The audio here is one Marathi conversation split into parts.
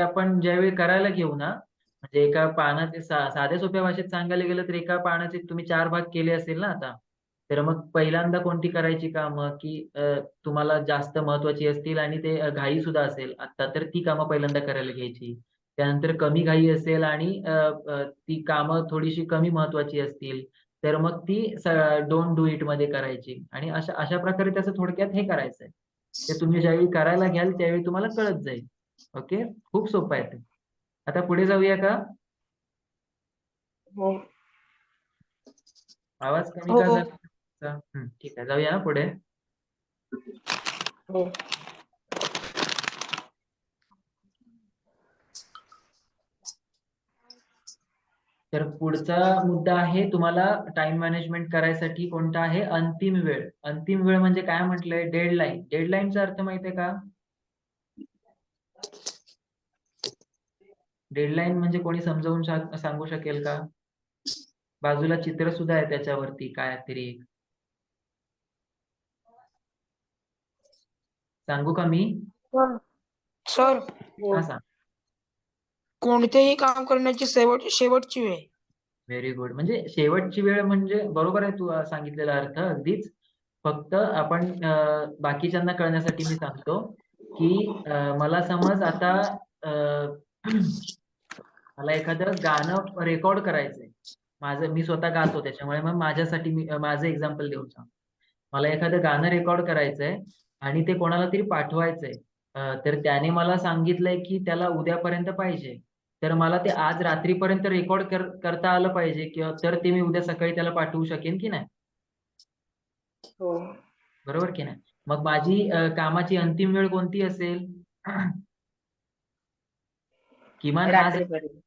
आपण ज्यावेळी करायला घेऊ ना, म्हणजे एका पानाचे साध्या सोप्या भाषेत सांगायला गेलं तर एका पानाचे तुम्ही 4 भाग केले असेल ना आता. तर मग पहिल्यांदा कोणती करायची कामं, की तुम्हाला जास्त महत्त्वाची असतील आणि ते घाई सुद्धा असेल आता, तर ती कामं पहिल्यांदा करायला घ्यायची. त्यानंतर कमी घाई असेल आणि ती कामं थोडीशी कमी महत्त्वाची असतील, तर मग ती डोंट डू इट मध्ये करायची आणि अशा अशा प्रकारे त्याचं थोडक्यात हे करायचंय. ते तुम्ही ज्यावेळी करायला घ्याल त्यावेळी तुम्हाला कळत जाईल. ओके. खूप सोपं आहे ते. आता पुढे जाऊया का? हो आवाज कमी का हो झाला? ठीक आहे. जाऊया ना पुढे. हो तर पुढचा मुद्दा आहे तुम्हाला टाइम मॅनेजमेंट करायसाठी कोणता आहे? अंतिम वेळ. अंतिम वेळ म्हणजे काय म्हटलंय? डेडलाईन. डेडलाईनचा अर्थ माहिती आहे का? डेडलाईन म्हणजे कोणी समजावून सांगू शकेल का? बाजूला चित्र सुद्धा आहे त्याच्यावरती काहीतरी एक. सांगू का मी? सर हा सांग. कोणतेही काम करण्याची शेवटची वेळ. Very good. म्हणजे शेवटची वेळ म्हणजे बरोबर आहे तू सांगितलेला अर्थ अगदीच. फक्त आपण बाकीच्यांना कळण्यासाठी मी सांगतो, की मला समज आता अ, मला एखादं गाणं रेकॉर्ड करायचंय. मी स्वतः गातो त्याच्यामुळे मग माझ्यासाठी मी माझं एक्झाम्पल देऊन सांगतो. मला एखादं गाणं रेकॉर्ड करायचंय आणि ते कोणाला तरी पाठवायचंय. तर त्याने मला सांगितलंय, की त्याला उद्यापर्यंत पाहिजे. तर मला ते आज रात्रीपर्यंत रेकॉर्ड करता आलं पाहिजे किंवा तर ते मी उद्या सकाळी त्याला पाठवू शकेन की नाही? हो बरोबर की नाही? मग माझी कामाची अंतिम वेळ कोणती असेल? किमान आज रात्रीपर्यंत.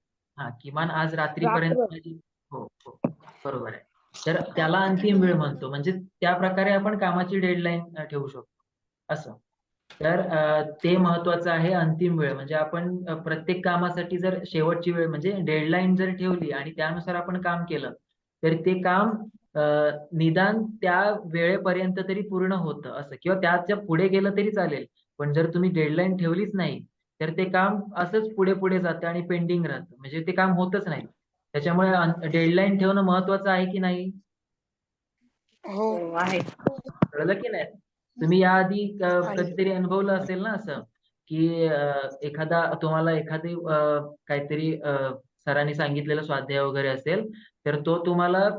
किमान आज रात्रीपर्यंत रात्र माझी हो, हो. बरोबर आहे. तर त्याला अंतिम वेळ म्हणतो. म्हणजे त्या प्रकारे आपण कामाची डेडलाईन ठेवू शकतो. असं. तर ते महत्त्वाचं आहे अंतिम वेळ. म्हणजे आपण प्रत्येक कामासाठी जर शेवटची वेळ म्हणजे डेडलाईन जर ठेवली आणि त्यानुसार आपण काम केलं, तर ते काम अ, निदान त्या वेळेपर्यंत तरी पूर्ण होतं असं किंवा त्याच्या पुढे गेलं तरी चालेल. पण जर तुम्ही डेडलाईन ठेवलीच नाही, तर ते काम असंच पुढे-पुढे जातं आणि पेंडिंग राहतं. म्हणजे ते काम होतच नाही. त्याच्यामुळे डेडलाईन ठेवणं महत्त्वाचं आहे की नाही? हो आहे कळलं की नाही? तुम्ही याआधी आहे कधीतरी अनुभवलं असेल ना असं, की तुम्हाला एखादी काहीतरी सरांनी सांगितलेलं स्वाध्याय वगैरे असेल, तर तो तुम्हाला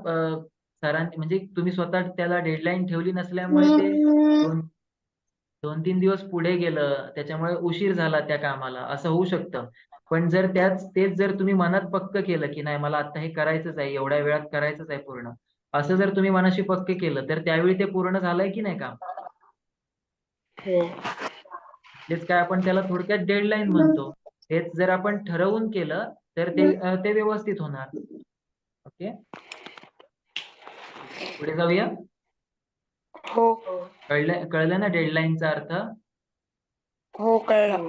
सरांनी म्हणजे तुम्ही स्वतः त्याला डेडलाईन ठेवली नसल्यामुळे ते 2-3 दिवस पुढे गेलं, त्याच्यामुळे उशीर झाला त्या कामाला, असं होऊ शकतं. पण जर तेच जर तुम्ही मनात पक्कं केलं, की नाही मला आता हे करायचंच आहे, एवढ्या वेळात करायचंच आहे पूर्ण. असं जर तुम्ही मनाशी पक्के केलं, तर त्यावेळी ते पूर्ण झालंय की नाही काम? हो तेच काय आपण त्याला थोडक्यात डेडलाईन म्हणतो. हेच जर आपण ठरवून केलं, तर ते व्यवस्थित होणार. ओके. ठीक आहे. पुढे जाऊया. हो कळलं ना डेडलाईनचा अर्थ? हो कळलं.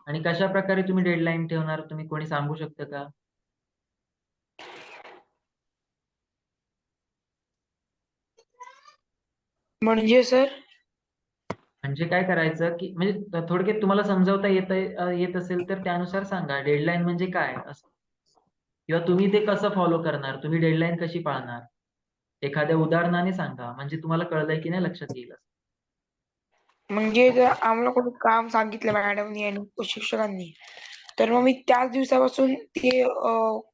आणि कशाप्रकारे तुम्ही डेडलाईन ठेवणार तुम्ही कोणी सांगू शकतं का? म्हणजे सर म्हणजे काय करायचं, की म्हणजे थोडक्यात तुम्हाला समजावता येत असेल तर त्यानुसार सांगा. डेडलाईन म्हणजे काय असं? किंवा तुम्ही ते कसं फॉलो करणार? तुम्ही डेडलाईन कशी पाळणार? एखाद्या उदाहरणाने सांगा. म्हणजे तुम्हाला कळलंय की नाही लक्षात येईल. म्हणजे जर आम्हाला कोणी काम सांगितलं मॅडमनी आणि शिक्षकांनी, तर मग मी त्याच दिवसापासून ते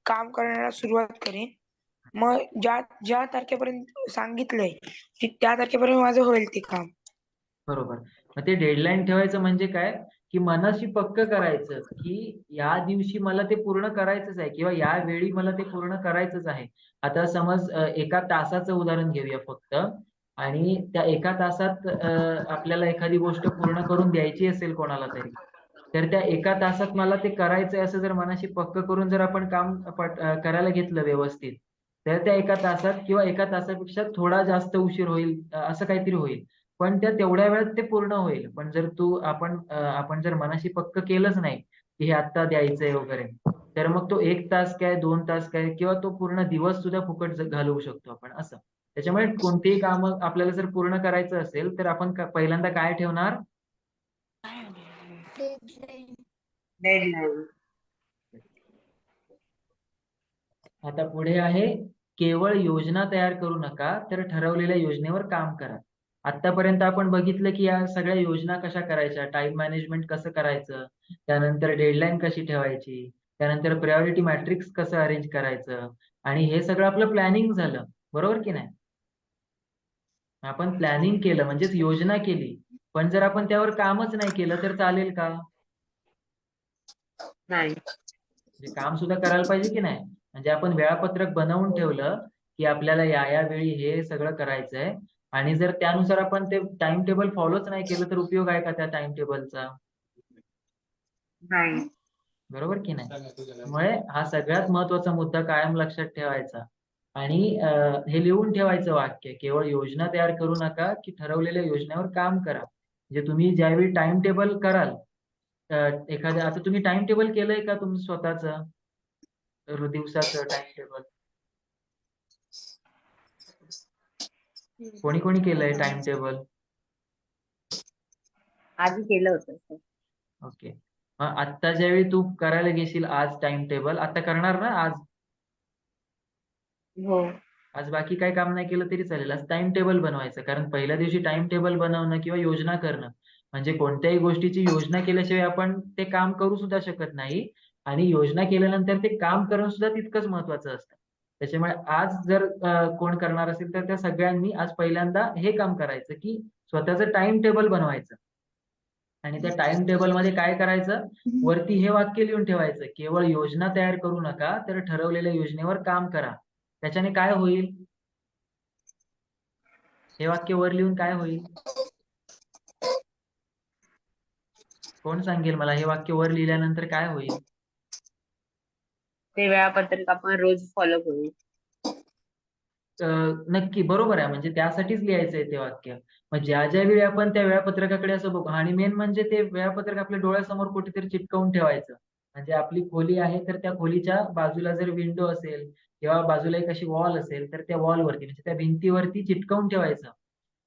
काम करण्याला सुरुवात करेन. मग ज्या ज्या तारखेपर्यंत सांगितलंय, की त्या तारखेपर्यंत माझं होईल ते काम. बरोबर. मग ते डेडलाईन ठेवायचं म्हणजे काय, की मनाशी पक्कं करायचं, की या दिवशी मला ते पूर्ण करायचंच आहे किंवा या वेळी मला ते पूर्ण करायचंच आहे. आता समज 1 तासाचं उदाहरण घेऊया फक्त आणि त्या 1 तासात आपल्याला एखादी गोष्ट पूर्ण करून द्यायची असेल कोणाला तरी, तर त्या 1 तासात मला ते करायचंय असं जर मनाशी पक्कं करून जर आपण काम करायला घेतलं व्यवस्थित, तर त्या 1 तासात किंवा 1 तासापेक्षा थोडा जास्त उशीर होईल असं काहीतरी होईल. पण त्या तेवढ्या वेळात ते पूर्ण होईल. पण जर आपण जर मनाशी पक्कं केलंच नाही, की हे आत्ता द्यायचंय वगैरे, तर मग तो 1 तास काय, 2 तास काय किंवा तो पूर्ण दिवस सुद्धा फुकट घालवू शकतो आपण असं. त्याच्यामुळे कोणतीही कामं आपल्याला जर पूर्ण करायचं असेल, तर आपण पहिल्यांदा काय ठेवणार? डेडलाईन. आता पुढे आहे, केवळ योजना तयार करू नका तर ठरवलेल्या योजनेवर काम करा. आतापर्यंत आपण बघितलं की या सगळ्या योजना कशा करायच्या, टाइम मॅनेजमेंट कसं करायचं, त्यानंतर डेडलाईन कशी ठेवायची, त्यानंतर प्रायोरिटी मॅट्रिक्स कसं अरेंज करायचं, आणि हे सगळं आपलं प्लॅनिंग झालं, बरोबर की नाही? आपण प्लॅनिंग केलं म्हणजेच योजना केली, पण जर आपण त्यावर कामच नाही केलं तर चालेल का? नाही. म्हणजे काम सुद्धा करायला पाहिजे की नाही? म्हणजे आपण वेळापत्रक बनवून ठेवलं की आपल्याला या वेळी हे सगळं करायचंय, आणि जर त्यानुसार आपण ते टाइम टेबल फॉलोच नाही केलं तर उपयोग आहे का त्या टाइम टेबलचा? नाही. बरोबर की नाही? त्यामुळे हा सगळ्यात महत्वाचा मुद्दा कायम लक्षात ठेवायचा. आणि हे लिहून ठेवायचं वाक्य, केवळ योजना तयार करू नका की ठरवलेल्या योजनेवर काम करा. म्हणजे तुम्ही ज्यावेळी टाइम टेबल कराल, एखाद्या, आता तुम्ही टाइम टेबल केलंय का तुमचं स्वतःचं दिवसाचं टाइम टेबल? कोणी कोणी केलंय टाइम टेबल? आधी केलं होतं sir. ओके. मग आत्ता ज्यावेळी तू करायला घेशील आज टाइम टेबल, आता करणार ना आज? हो. आज बाकी काही काम नाही केलं तरी चालेल, आज टाइम टेबल बनवायचं. कारण पहिल्या दिवशी टाइम टेबल बनवणं किंवा योजना करणं म्हणजे कोणत्याही गोष्टीची योजना केल्याशिवाय आपण ते काम करू सुद्धा शकत नाही, आणि योजना केल्यानंतर ते काम करणं सुद्धा तितकंच महत्वाचं असतं. त्याच्यामुळे आज जर कोण करणार असेल तर त्या सगळ्यांनी आज पहिल्यांदा हे काम करायचं की स्वतःचं टाइम टेबल बनवायचं. आणि त्या टाइम टेबल मध्ये काय करायचं, वरती हे वाक्य लिहून ठेवायचं, केवळ योजना तयार करू नका तर ठरवलेल्या योजनेवर काम करा. त्याच्याने काय होईल, हे वाक्य वर लिहून काय होईल? कोण सांगेल मला, हे वाक्य वर लिहिल्यानंतर काय होईल? ते वेळापत्रक आपण रोज फॉलो करू. नक्की बरोबर आहे, म्हणजे त्यासाठीच लिहायचंय ते वाक्य. मग ज्या ज्या वेळी आपण त्या वेळापत्रकाकडे असं बघू, आणि मेन म्हणजे ते वेळापत्रक आपल्या डोळ्यासमोर कुठेतरी चिटकवून ठेवायचं. म्हणजे आपली खोली आहे तर त्या खोलीच्या बाजूला जर विंडो असेल किंवा बाजूला एक अशी वॉल असेल तर त्या वॉलवरती म्हणजे त्या भिंतीवरती चिटकवून ठेवायचं.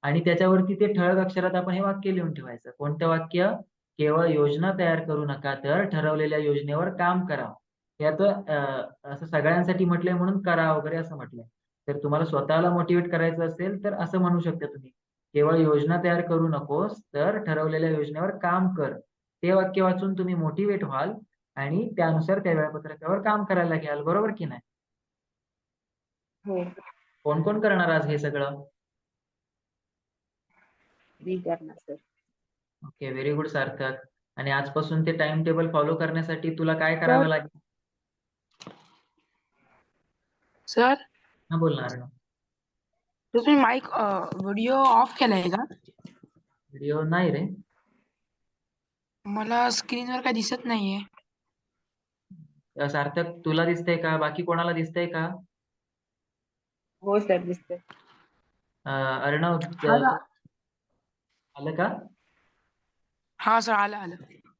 आणि त्याच्यावरती ते ठळक अक्षरात आपण हे वाक्य लिहून ठेवायचं. कोणतं वाक्य? केवळ योजना तयार करू नका तर ठरवलेल्या योजनेवर काम करा. यात असं सगळ्यांसाठी म्हटलंय म्हणून करा वगैरे असं म्हटलंय. तर तुम्हाला स्वतःला मोटिवेट करायचं असेल तर असं म्हणू शकता तुम्ही, केवळ योजना तयार करू नकोस तर ठरवलेल्या योजनेवर काम कर. ते वाक्य वाचून तुम्ही मोटिवेट व्हाल आणि त्यानुसार त्या वेळापत्रकावर काम करायला घ्याल, बरोबर की नाही? हो. कोण कोण करणार आज हे सगळं? मी करणार सर. ओके, व्हेरी गुड सार्थक. आणि आजपासून ते टाइम टेबल फॉलो करण्यासाठी तुला काय सर करावं लागेल? सर हा, बोलणार ना. तुम्ही माईक व्हिडिओ ऑफ केलाय का? व्हिडिओ नाही रे. मला स्क्रीनवर काय दिसत नाहीये. सार्थक तुला दिसतंय का, बाकी कोणाला दिसतंय का? हो सर, दिसतंय. अर्णव, हा ना. आलं का? हा सर, आलं आलं.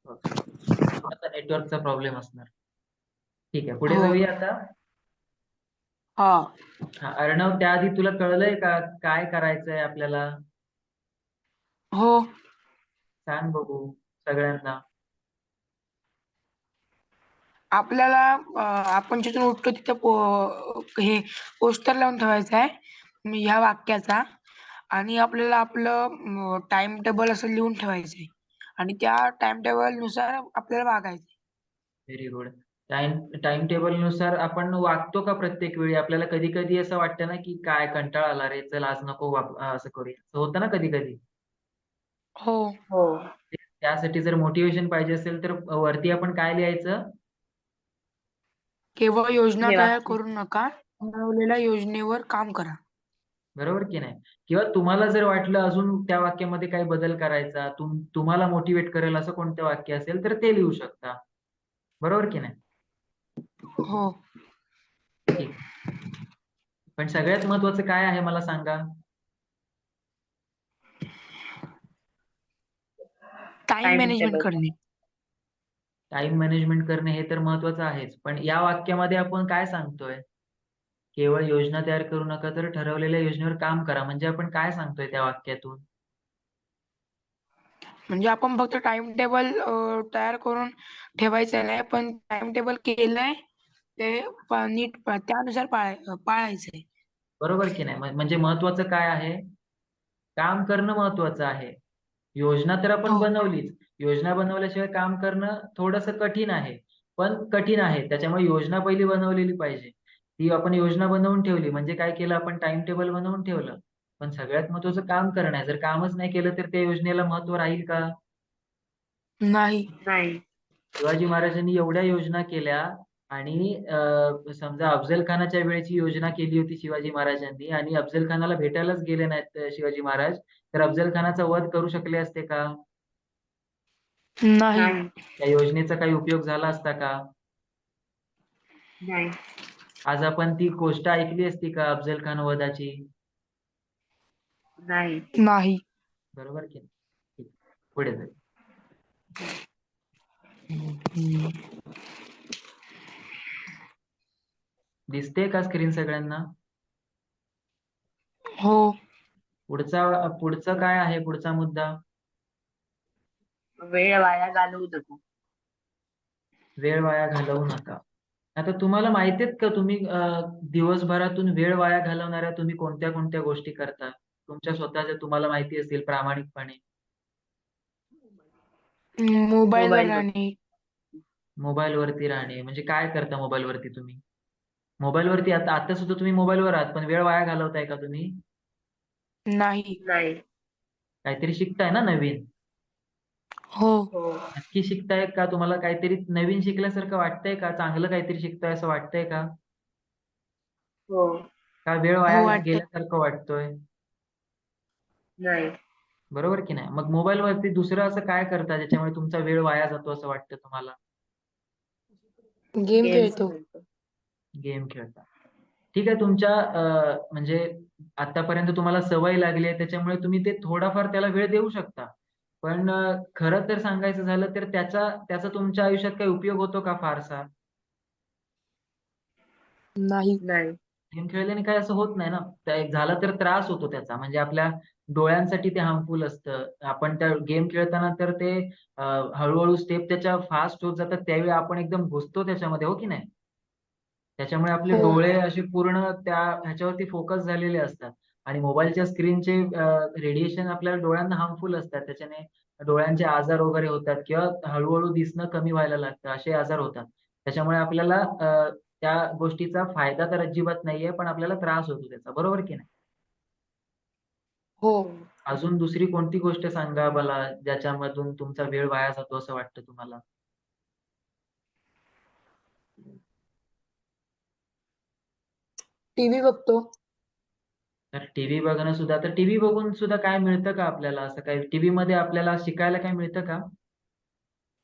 आता नेटवर्कचा प्रॉब्लेम असणार. ठीक आहे, पुढे हो. जाऊया आता. हा. हा, अर्णव, त्याआधी तुला कळलंय का काय करायचंय आपल्याला? हो. सांग बघू सगळ्यांना. आपल्याला आपण जिथून उठतो तिथं हे पोस्टर लावून ठेवायचं आहे ह्या वाक्याचा, आणि आपल्याला आपलं टाइम टेबल असं लिहून ठेवायचंय, आणि त्या टाइम टेबल नुसार आपल्याला वागायचं. Very good. Time time table नुसार आपण वागतो का प्रत्येक वेळी? आपल्याला कधी कधी असं वाटतं ना की काय कंटाळा आला रे, चल आज नको असं करूया, असं होतं ना कधी कधी. हो. हो. त्यासाठी जर मोटिवेशन पाहिजे असेल तर वरती आपण काय लिहायचं? केवळ योजना हे तयार वाक्य. करू नका, ठरवलेल्या योजनेवर काम करा. बरोबर की नाही? किंवा तुम्हाला जर वाटलं अजून त्या वाक्यामध्ये काही बदल करायचा, तुम्हाला मोटिवेट करेल असं कोणतं वाक्य असेल तर ते लिहू शकता, बरोबर की नाही? हो. ठीक. पण सगळ्यात महत्वाचं काय आहे मला सांगा? Time time management table. करणे. टाइम मॅनेजमेंट करणे हे तर महत्वाचं आहेच, पण या वाक्यामध्ये आपण काय सांगतोय? केवळ योजना तयार करू नका तर ठरवलेल्या योजनेवर काम करा, म्हणजे आपण काय सांगतोय त्या वाक्यातून? म्हणजे आपण फक्त टाइम टेबल तयार करून ठेवायचं नाही, पण टाइम टेबल केलंय ते नीट त्यानुसार पाळायचंय. बरोबर की नाही? म्हणजे महत्वाचं काय आहे? काम करणं महत्वाचं आहे. योजना तर आपण हो. बनवलीच. योजना बनवल्याशिवाय काम करणं थोडंसं कठीण आहे. पण कठीण आहे. त्याच्यामुळे योजना पहिली बनवलेली पाहिजे. ती आपण योजना बनवून ठेवली म्हणजे काय केलं आपण टाईम टेबल बनवून ठेवलं. पण सगळ्यात महत्त्वाचं काम करणं आहे. जर कामच नाही केलं तर त्या योजनेला महत्त्व राहील का? नाही. नाही. शिवाजी महाराजांनी एवढ्या योजना केल्या आणि समजा अफझल खानाच्या वेळेची योजना केली होती शिवाजी महाराजांनी आणि अफझल खानाला भेटायलाच गेले नाहीत शिवाजी महाराज, तर अफझल खानाचा वध करू शकले असते का? नाही. नाही. त्या योजनेचा काही उपयोग झाला असता का? नाही. आज आपण ती गोष्ट ऐकली असती का अफझल खान वधाची? नाही. नाही. बरोबर की नाही? ठीक. पुढे जाऊ. हम्म. दिसते का स्क्रीन सगळ्यांना? हो. पुढचं काय आहे पुढचा मुद्दा? वेळ वाया घालवू नका. वेळ वाया घालवू नका. आता तुम्हाला माहिती आहेत का तुम्ही दिवसभरातून वेळ वाया घालवणाऱ्या तुम्ही कोणत्या कोणत्या गोष्टी करता? तुमच्या स्वतःच्या तुम्हाला माहिती असतील प्रामाणिकपणे. मोबाईल वर मोबाईल वर. राहणे. मोबाईल वरती राहणे म्हणजे काय करता मोबाईल वरती तुम्ही? मोबाईल वरती आता सुद्धा तुम्ही मोबाईलवर आहात पण वेळ वाया घालवताय का तुम्ही? नाही. नाही. काहीतरी शिकताय ना नवीन? हो. हो. नक्की शिकताय का? तुम्हाला काहीतरी नवीन शिकल्यासारखं वाटतंय का? चांगलं काहीतरी शिकताय असं वाटतंय का? हो. का वेळ हो वाया वाटतंय. गेल्यासारखं वाटतोय? नाही. बरोबर की नाही? मग मोबाईल वरती दुसरं असं काय करता ज्याच्यामुळे तुमचा वेळ वाया जातो असं वाटतं तुम्हाला? गेम गेम्स खेळतो. खेळतो. गेम खेळता. ठीक आहे तुमच्या म्हणजे आतापर्यंत तुम्हाला सवय लागली आहे त्याच्यामुळे तुम्ही ते थोडाफार त्याला वेळ देऊ शकता. पण खरं तर सांगायचं झालं तर त्याचा तुमच्या आयुष्यात काही उपयोग होतो का फारसा? नाही. नाही. गेम खेळल्याने काही असं होत नाही ना. झाला तर त्रास होतो त्याचा. म्हणजे आपल्या डोळ्यांसाठी ते हार्मफुल असतं. आपण त्या गेम खेळताना तर ते अ, हळू स्टेप त्याच्या फास्ट होत जातात. त्यावेळी आपण एकदम घुसतो त्याच्यामध्ये, हो की नाही? त्याच्यामुळे आपले हो. डोळे असे पूर्ण त्या ह्याच्यावरती फोकस झालेले असतात आणि मोबाईलच्या स्क्रीनचे रेडिएशन आपल्या डोळ्यांना हार्मफुल असतात. त्याच्याने डोळ्यांचे आजार वगैरे होतात किंवा हळू दिसणं कमी व्हायला लागतं. असे आजार होतात. त्याच्यामुळे आपल्याला त्या गोष्टीचा फायदा तर अजिबात नाहीये, पण आपल्याला त्रास होतो त्याचा. बरोबर की नाही? हो. हो. अजून दुसरी कोणती गोष्ट सांगा मला, ज्याच्यामधून तुमचा वेळ वाया जातो असं वाटतं तुम्हाला? टीव्ही बघतो. तर टीव्ही बघणं सुद्धा तर टीव्ही बघून सुद्धा काय मिळतं का आपल्याला? असं काही टीव्हीमध्ये आपल्याला शिकायला काय मिळतं का?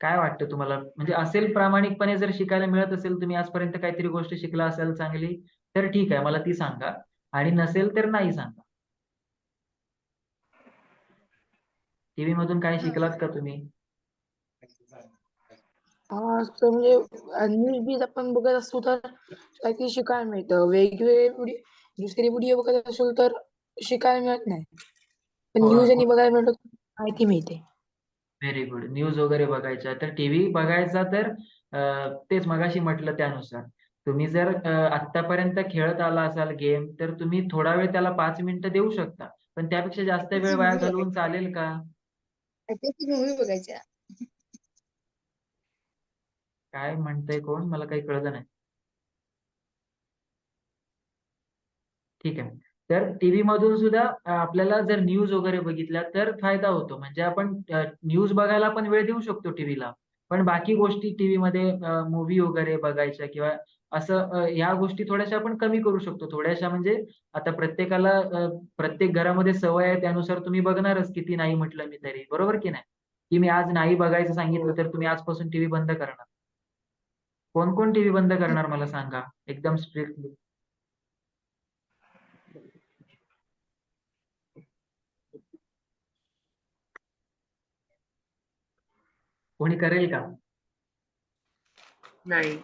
काय वाटतं तुम्हाला? म्हणजे असेल प्रामाणिकपणे जर शिकायला मिळत असेल, तुम्ही आजपर्यंत काहीतरी गोष्ट शिकला असाल चांगली, तर ठीक आहे, मला ती सांगा आणि नसेल तर नाही सांगा. टीव्ही मधून काय शिकलात का तुम्ही? असं म्हणजे न्यूज बीज आपण बघत असतो तर काहीतरी शिकायला मिळतं. वेगवेगळे दुसरे व्हिडिओ बघत असेल तर शिकायला मिळत नाही. पण हो, न्यूज हो. आणि बघायला मिळतं माहिती मिळते. Very good. न्यूज वगैरे बघायच्या. तर टीव्ही बघायचा तर तेच मगाशी म्हटलं त्यानुसार. तुम्ही जर आत्तापर्यंत खेळत आला असाल गेम, तर तुम्ही थोडा वेळ त्याला 5 मिनिटं देऊ शकता. पण त्यापेक्षा जास्त वेळ वाया घालवून चालेल का? मूवी बघायच्या. काय म्हणतंय कोण? मला काही कळलं नाही. ठीक आहे. तर टीव्ही मधून सुद्धा आपल्याला जर न्यूज वगैरे बघितल्या तर फायदा होतो. म्हणजे आपण न्यूज बघायला पण वेळ देऊ शकतो टीव्हीला. पण बाकी गोष्टी टीव्हीमध्ये मूव्ही वगैरे बघायच्या किंवा असं ह्या गोष्टी थोड्याशा आपण कमी करू शकतो. थोड्याशा म्हणजे आता प्रत्येकाला प्रत्येक घरामध्ये सवय आहे त्यानुसार तुम्ही बघणारच किती नाही म्हटलं मी तरी. बरोबर की नाही? की मी आज नाही बघायचं सांगितलं हो. तर तुम्ही आजपासून टीव्ही बंद करणार. कोण टीव्ही बंद करणार मला सांगा? एकदम स्ट्रिक्टली. कोणी करेल का? नाही.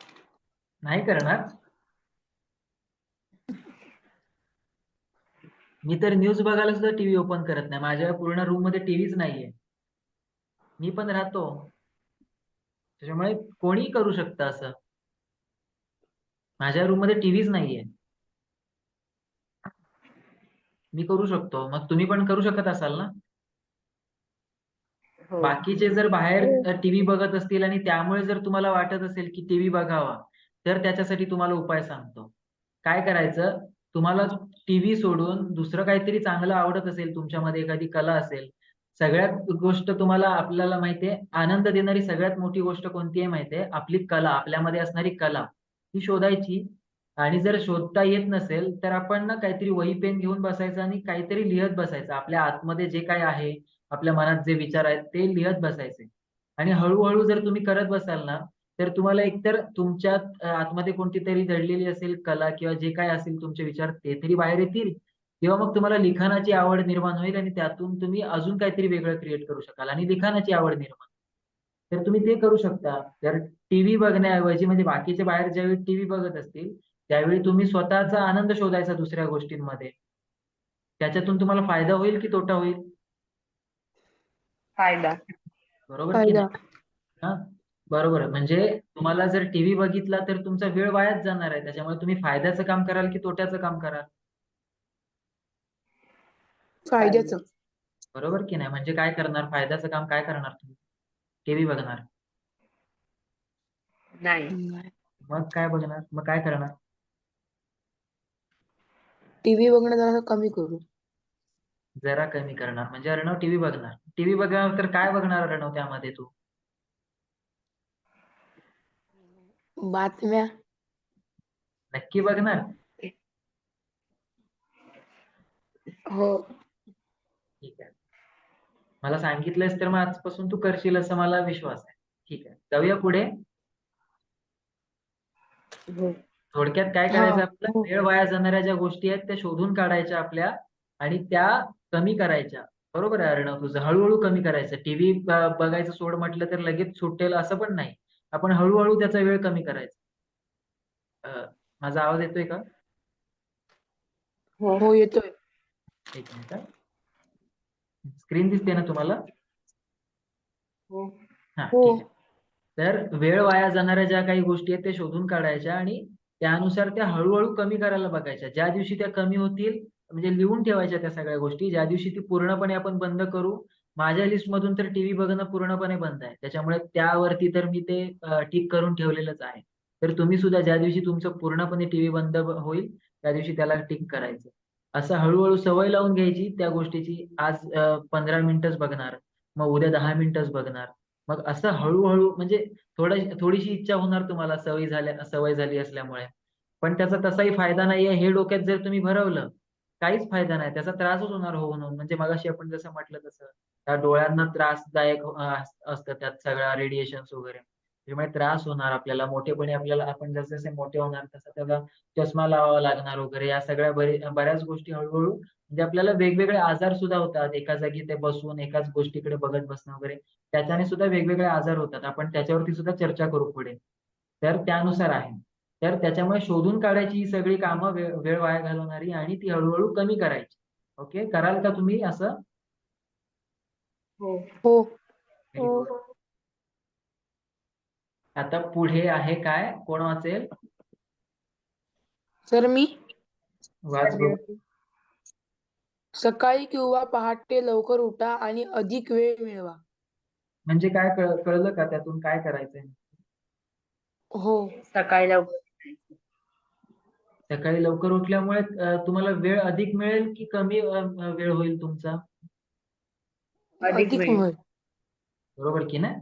नाही करणार? मी तर न्यूज बघायला सुद्धा टीव्ही ओपन करत नाही. माझ्या पूर्ण रूममध्ये टीव्हीच नाहीये. मी पण राहतो. त्याच्यामुळे कोणीही करू शकतं असं. माझ्या रूम मध्ये टीव्हीच नाहीये. मी करू शकतो. मग तुम्ही पण करू शकत असाल ना? हो. बाकीचे जर बाहेर हो. टीव्ही बघत असतील आणि त्यामुळे जर तुम्हाला वाटत असेल की टीव्ही बघावा, तर त्याच्यासाठी तुम्हाला उपाय सांगतो. काय करायचं? तुम्हाला टीव्ही सोडून दुसरं काहीतरी चांगलं आवडत असेल, तुमच्यामध्ये एखादी कला असेल. सगळ्यात गोष्ट तुम्हाला आपल्याला माहितीये, आनंद देणारी सगळ्यात मोठी गोष्ट कोणती आहे माहितीये? आपली कला, आपल्यामध्ये असणारी कला. ती शोधायची आणि जर शोधता येत नसेल, तर आपण ना काहीतरी वही पेन घेऊन बसायचं आणि काहीतरी लिहत बसायचं. आपल्या आतमध्ये जे काही आहे, आपल्या मनात जे विचार आहेत ते लिहत बसायचे. आणि हळू-हळू जर तुम्ही करत बसाल ना, तर तुम्हाला एकतर तुमच्यात आतमध्ये कोणती तरी दडलेली असेल कला किंवा जे काही असेल तुमचे विचार ते तरी बाहेर येतील किंवा मग तुम्हाला लिखाणाची आवड निर्माण होईल आणि त्यातून तुम्ही अजून काहीतरी वेगळं क्रिएट करू शकाल आणि लिखाणाची आवड निर्माण. तर तुम्ही ते करू शकता. तर टीव्ही बघण्याऐवजी म्हणजे बाकीचे बाहेर ज्यावेळी टीव्ही बघत असतील, त्यावेळी तुम्ही स्वतःचा आनंद शोधायचा दुसऱ्या गोष्टींमध्ये. त्याच्यातून तुम्हाला फायदा होईल की तोटा होईल? फायदा. बरोबर की फायदा. नाही? हां, बरोबर आहे. म्हणजे तुम्हाला जर टीव्ही बघितला तर तुमचा वेळ वायाच जाणार आहे. त्याच्यामुळे तुम्ही फायद्याचं काम कराल की तोट्याचं काम कराल? फायद्याचं. बरोबर की नाही? म्हणजे काय करणार? फायद्याचं काम काय करणार तुम्ही? टीव्ही बघणार. नाही. नाही. मग काय बघणार? मग काय करणार? टीव्ही बघणं जरा कमी करू. जरा कमी करणार. म्हणजे अर्णव टीव्ही बघणार. टीव्ही बघणार तर काय बघणार अर्णव त्यामध्ये तू? बातम्या. नक्की बघणार? हो. ठीक आहे. मला सांगितलंस तर मग आजपासून तू करशील असं मला विश्वास आहे. ठीक आहे. जाऊया पुढे. हो. थोडक्यात काय हा. करायचं आपलं? हो. वेळ वाया जाणाऱ्या ज्या गोष्टी आहेत त्या शोधून काढायच्या आपल्या आणि त्या कमी करायच्या. बरोबर आहे अर्णव तुझं. हळू-हळू कमी करायचं. टीव्ही बघायचं सोड म्हटलं तर लगेच सुटेल असं पण नाही. आपण हळू त्याचा वेळ कमी करायचा. अ, माझा आवाज येतोय का? हो. हो, येतोय. एक मिनिट हां. स्क्रीन दिसते ना तुम्हाला? हो. हां, हो. ठीक आहे. तर वेळ वाया जाणाऱ्या ज्या काही गोष्टी आहेत त्या शोधून काढायच्या आणि त्यानुसार त्या हळू कमी करायला बघायच्या. ज्या दिवशी त्या कमी होतील म्हणजे लिहून ठेवायच्या त्या सगळ्या गोष्टी. ज्या दिवशी ती पूर्णपणे आपण बंद करू. माझ्या लिस्टमधून तर टीव्ही बघणं पूर्णपणे बंद आहे. त्याच्यामुळे त्यावरती तर मी ते टिक करून ठेवलेलंच आहे. तर तुम्ही सुद्धा ज्या दिवशी तुमचं पूर्णपणे टीव्ही बंद होईल, त्या दिवशी त्याला टिक करायचं. असं हळू सवय लावून घ्यायची त्या गोष्टीची. आज 15 मिनिटच बघणार, मग उद्या 10 मिनिटच बघणार. मग असं हळू म्हणजे थोडीशी इच्छा होणार तुम्हाला सवय झाली असल्यामुळे. पण त्याचा तसाही फायदा नाहीये हे डोक्यात जर तुम्ही भरवलं, काहीच फायदा नाही. त्याचा त्रासच होणार होऊन. म्हणजे मगाशी आपण जसं म्हटलं तसं. त्या डोळ्यांना त्रासदायक असतं त्यात सगळ्या रेडिएशन्स वगैरे. त्यामुळे त्रास होणार आपल्याला. मोठेपणी आपल्याला आपण जसे मोठे होणार तसं त्याला चष्मा लावावा लागणार वगैरे. या सगळ्या बऱ्याच गोष्टी हळू म्हणजे आपल्याला वेगवेगळे आजार सुद्धा होतात. एका जागी ते बसून एकाच गोष्टीकडे बघत बसणं वगैरे. त्याच्याने सुद्धा वेगवेगळे आजार होतात. आपण त्याच्यावरती सुद्धा चर्चा करू पुढे. तर त्यानुसार आहे. तर त्याच्यामुळे शोधून काढायची ही सगळी कामं वेळ वाया घालवणारी आणि ती हळू कमी करायची. ओके. कराल का तुम्ही असं? हो. हो. Very good. आता पुढे आहे काय? कोण वाचेल? सर मी वाच बघू. सकाळी किंवा पहाटे लवकर उठा आणि अधिक वेळ मिळवा. म्हणजे काय कळलं का त्यातून काय करायचंय? हो. सकाळी लवकर उठायचं. सकाळी लवकर उठल्यामुळे तुम्हाला वेळ अधिक मिळेल की कमी वेळ होईल तुमचा? अधिक अधिक वेळ. वेळ. बरोबर की नाही?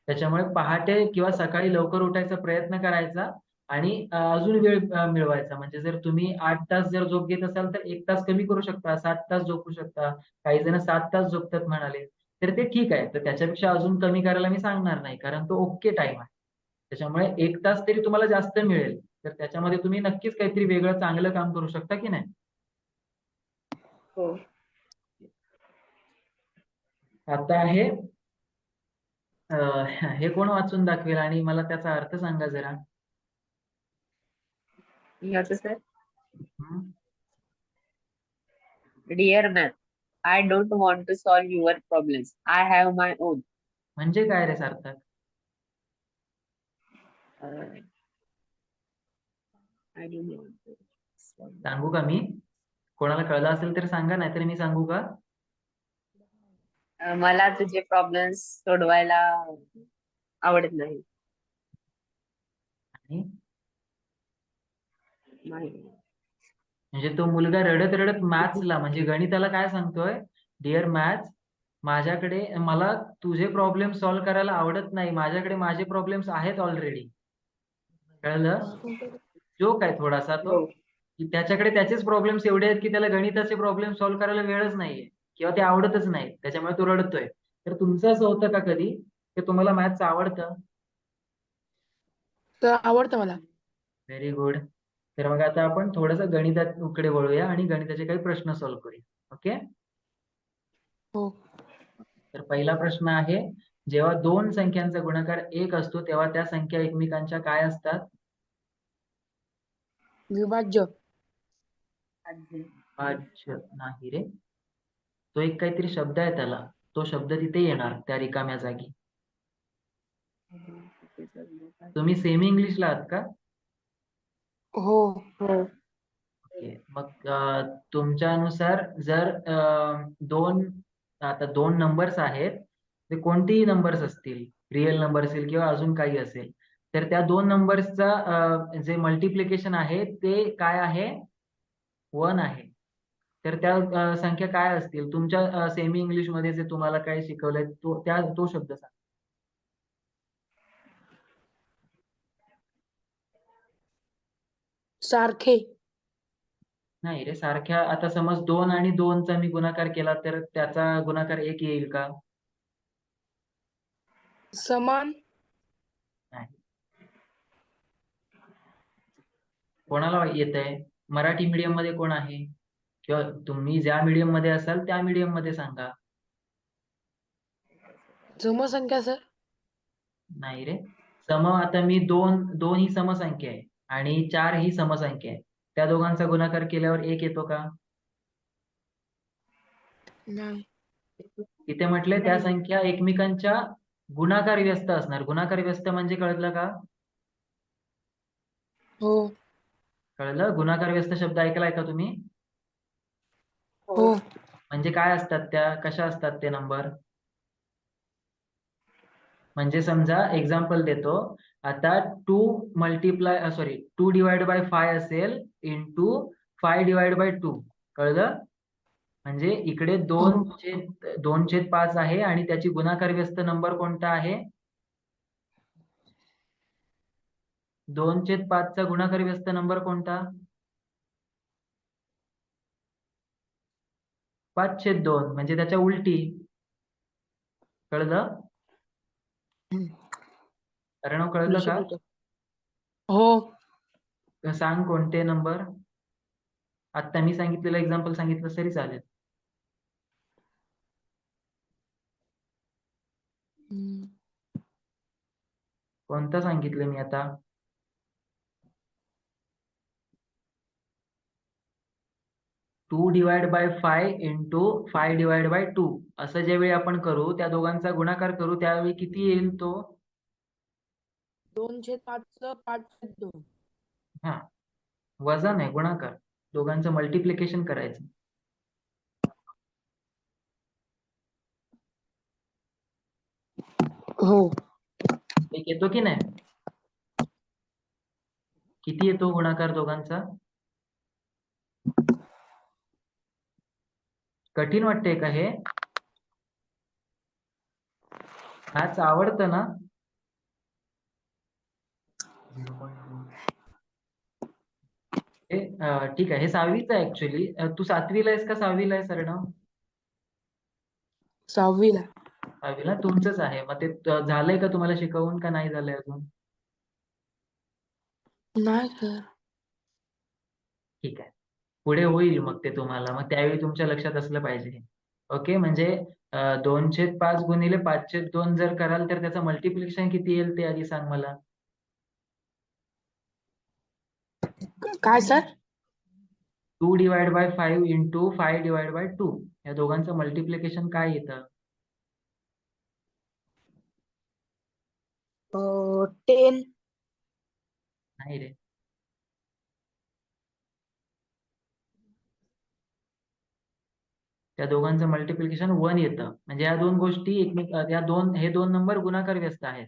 त्याच्यामुळे पहाटे किंवा सकाळी लवकर उठायचा प्रयत्न करायचा आणि अजून वेळ मिळवायचा. म्हणजे जर तुम्ही 8 तास जर झोप घेत असाल, तर 1 तास कमी करू शकता, 7 तास झोपू शकता. काही जण 7 तास झोपतात म्हणाले, तर ते ठीक आहे. तर त्याच्यापेक्षा अजून कमी करायला मी सांगणार नाही, कारण तो ओके टाईम आहे. त्याच्यामुळे 1 तास तरी तुम्हाला जास्त मिळेल. तर त्याच्यामध्ये तुम्ही नक्कीच काहीतरी वेगळं चांगलं काम करू शकता की नाही? हो. आता आहे अ, हे कोण वाचून दाखवेल आणि मला त्याचा अर्थ सांगा जरा? याचं सर. हं. Dear ma'am, I don't want to solve your problems. I have my own. म्हणजे काय रे सार्थक? I don't know. सांगू का मी? कोणाला कळलं असेल तर सांगा, नाहीतर मी सांगू का? मला तुझे प्रॉब्लेम्स सोडवायला आवडत नाही. आणि नाही. म्हणजे तो मुलगा रडत रडत मॅथ्सला म्हणजे गणिताला काय सांगतोय, डिअर मॅथ्स, माझ्याकडे मला तुझे प्रॉब्लेम सॉल्व्ह करायला आवडत नाही, माझ्याकडे माझे प्रॉब्लेम्स आहेत ऑलरेडी. कळलं? जोक आहे थोडासा तो, हो. की त्याच्याकडे त्याचेच प्रॉब्लेम्स एवढे आहेत की त्याला गणिताचे प्रॉब्लेम सॉल्व्ह करायला वेळच नाहीये किंवा ते आवडतच नाही, त्याच्यामुळे तो रडतोय. तर तुमचं असं होतं का कधी की तुम्हाला मॅथ्स आवडतं? तर आवडतं मला. Very good. तर मग आता आपण थोडंसं गणिताकडे वळूया आणि गणिताचे काही प्रश्न सॉल्व्ह करूया. ओके. हो. तर पहिला प्रश्न आहे, जेव्हा दोन संख्यांचा गुणाकार 1 असतो तेव्हा त्या संख्या एकमेकांच्या काय असतात? विभाज्य. अच्छा नाही रे, तो एक काहीतरी शब्द आहे त्याला, तो शब्द तिथे येणार त्या रिकाम्या जागी. तुम्ही सेमी इंग्लिशला आहात का? हो. हो. ओके. मग तुमच्यानुसार जर दोन नंबर्स आहेत, ते कोणतेही नंबर्स असतील, रिअल नंबर असेल किंवा अजून काही असेल, तर त्या दोन नंबर्सचा जे मल्टिप्लिकेशन आहे ते काय आहे? 1 आहे. तर त्या संख्या काय असतील तुमच्या सेमी इंग्लिश मध्ये जे तुम्हाला काय शिकवलंय तो शब्द सांगा. सारखे. नाही रे, सारख्या आता समज 2 आणि 2 चा मी गुणाकार केला तर त्याचा गुणाकार 1 येईल का? समान. नाही. कोणाला येतंय? मराठी मीडियम मध्ये कोण आहे? किंवा तुम्ही ज्या मीडियम मध्ये असाल त्या मीडियम मध्ये सांगा. समसंख्या सर. नाही रे, आता मी 2 ही समसंख्या आहे आणि 4 ही समसंख्या आहे, त्या दोघांचा गुणाकार केल्यावर 1 येतो का? नाही. इथे म्हटलंय त्या संख्या एकमेकांच्या गुणाकार व्यस्त असणार. गुणाकार व्यस्त म्हणजे कळलं का? हो. कळलं? गुणाकार व्यस्त शब्द ऐकलाय का तुम्ही? हो. म्हणजे काय असतात त्या, कशा असतात ते नंबर? म्हणजे समजा एक्झाम्पल देतो, आता 2 डिवाइड बाय 5 असेल इंटू 5 डिवाइड बाय 2. कळलं? म्हणजे इकडे हो. 2/5 आहे आणि त्याची गुणाकार व्यस्त नंबर कोणता आहे? 2/5 चा गुणाकार व्यस्त नंबर कोणता? 5/2 म्हणजे त्याच्या उलटी. कळलं? कारण कळलं का? हो. तर सांग कोणते नंबर. आता मी सांगितलेलं एक्झाम्पल सांगितलं तरी चालेल. कोणतं सांगितलं मी आता? 2 divide by 5 into 5 divide by 2 असं ज्यावेळी आपण करू, त्या दोघांचा गुणाकार करू, त्यावेळी किती येईल तो? 2/5 5/2. हा, वजन आहे, गुणाकार. दोघांचं मल्टिप्लिकेशन करायचं. हो. एक येतो की नाही? किती येतो गुणाकार दोघांचा? कठीण वाटतंय का हे? मॅथ्स आवडतं ना? ठीक आहे, हे 6वीचं आहे ऍक्च्युली. तू 7वीला आहेस का 6वीला आहेस अर्णव? 6वीला. 6वीला तुमचंच आहे. मग ते झालंय का तुम्हाला शिकवून, का नाही झालंय अजून? नाही सर. ठीक आहे, पुढे होईल मग ते तुम्हाला, मग त्यावेळी तुमच्या लक्षात असलं पाहिजे. ओके. म्हणजे 2/5 गुणिले 5/2 जर कराल तर त्याचं मल्टिप्लिकेशन किती येईल ते आधी सांग मला. काय sir? 2 divide by 5 into 5 divide by 2 या दोघांचं मल्टिप्लिकेशन काय येतं? 10. नाही रे. त्या दोघांचं मल्टिप्लिकेशन 1 येतं. म्हणजे या दोन गोष्टी हे दोन नंबर गुणाकार व्यस्त आहेत.